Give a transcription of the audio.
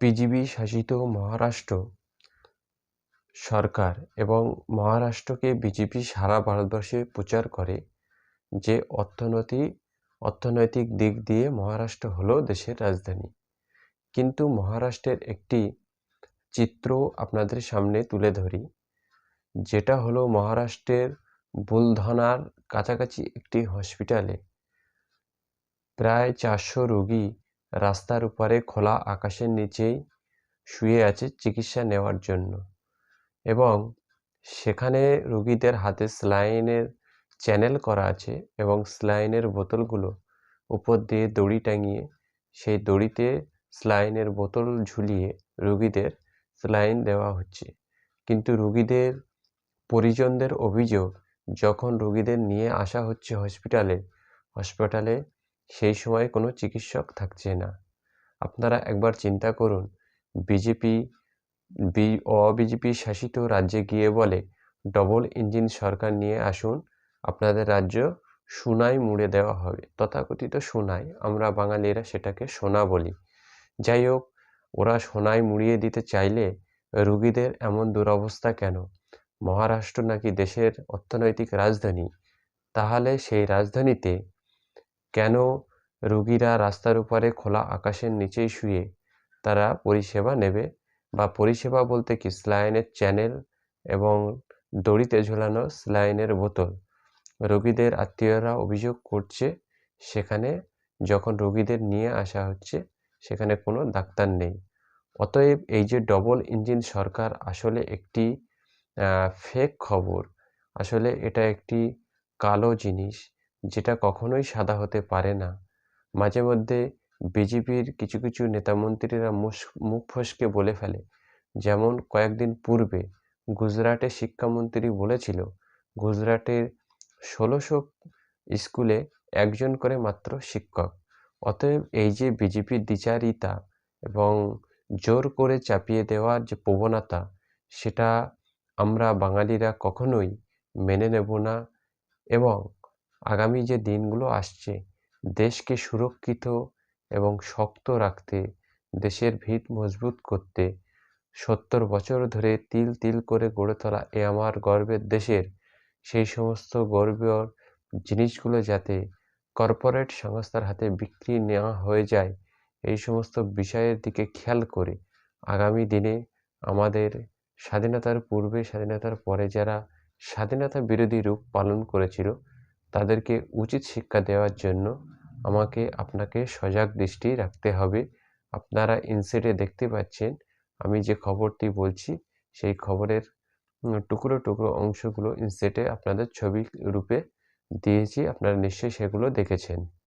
BJP শাসিত মহারাষ্ট্র সরকার এবং মহারাষ্ট্রকে BJP সারা ভারতবর্ষে প্রচার করে যে অর্থনৈতিক দিক দিয়ে মহারাষ্ট্র হলো দেশের রাজধানী। কিন্তু মহারাষ্ট্রের একটি চিত্র আপনাদের সামনে তুলে ধরি, যেটা হলো মহারাষ্ট্রের বুলধনার কাছাকাছি একটি হসপিটালে প্রায় 400 রোগী রাস্তার উপরে খোলা আকাশের নিচেই শুয়ে আছে চিকিৎসা নেওয়ার জন্য, এবং সেখানে রোগীদের হাতে স্যালাইনের চ্যানেল করা আছে এবং স্যালাইনের বোতলগুলো উপর দিয়ে দড়ি টাঙিয়ে সেই দড়িতে স্যালাইনের বোতল ঝুলিয়ে রোগীদের স্যালাইন দেওয়া হচ্ছে। কিন্তু রোগীদের পরিজনদের অভিযোগ, যখন রোগীদের নিয়ে আসা হচ্ছে হসপিটালে সেই সময় কোনো চিকিৎসক থাকছে না। আপনারা একবার চিন্তা করুন, বিজেপি শাসিত রাজ্যে গিয়ে বলে ডবল ইঞ্জিন সরকার নিয়ে আসুন, আপনাদের রাজ্য সোনায় মুড়ে দেওয়া হবে। তথাকথিত সোনায়, আমরা বাঙালিরা সেটাকে সোনা বলি। যাই হোক, ওরা সোনায় মুড়িয়ে দিতে চাইলে রোগীদের এমন দুরবস্থা কেন? মহারাষ্ট্র নাকি দেশের অর্থনৈতিক রাজধানী, তাহলে সেই রাজধানীতে কেন রোগীরা রাস্তার উপরে খোলা আকাশের নিচেই শুয়ে তারা পরিষেবা নেবে? বা পরিষেবা বলতে কি, স্যালাইনের চ্যানেল এবং দড়িতে ঝোলানো স্যালাইনের বোতল। রোগীদের আত্মীয়রা অভিযোগ করছে সেখানে যখন রোগীদের নিয়ে আসা হচ্ছে সেখানে কোনো ডাক্তার নেই। অতএব এই যে ডবল ইঞ্জিন সরকার আসলে একটি ফেক খবর। আসলে এটা একটি কালো জিনিস, যেটা কখনোই সাদা হতে পারে না। মাঝে মধ্যে বিজেপির কিছু কিছু নেতামন্ত্রীরা মুখ ফসকে বলে ফেলে, যেমন কয়েকদিন পূর্বে গুজরাটের শিক্ষামন্ত্রী বলেছিল গুজরাটের 1600 স্কুলে একজন করে মাত্র শিক্ষক। অতএব এই যে বিজেপির দ্বিচারিতা এবং জোর করে চাপিয়ে দেওয়ার যে প্রবণতা, সেটা আমরা বাঙালিরা কখনোই মেনে নেব না। এবং আগামী যে দিনগুলো আসছে, দেশকে সুরক্ষিত এবং শক্ত রাখতে, দেশের ভিত মজবুত করতে, 70 বছর ধরে তিল তিল করে গড়ে তোলা এ আমার গর্বের দেশের সেই সমস্ত গর্বের জিনিসগুলো যাতে কর্পোরেট সংস্থার হাতে বিক্রি নেওয়া হয়ে যায়, এই সমস্ত বিষয়ের দিকে খেয়াল করে আগামী দিনে আমাদের স্বাধীনতার পূর্বে স্বাধীনতার পরে যারা স্বাধীনতা বিরোধী রূপ পালন করেছিল তাদেরকে উচিত শিক্ষা দেওয়ার জন্য আপনাকে সজাগ দৃষ্টি রাখতে হবে। আপনারা ইনসেটে দেখতে পাচ্ছেন আমি যে খবরটি বলছি, সেই খবরের টুকরো টুকরো অংশগুলো ইনসেটে আপনাদের ছবি রূপে দিয়েছি। আপনারা নিশ্চয়ই সেগুলো দেখেছেন।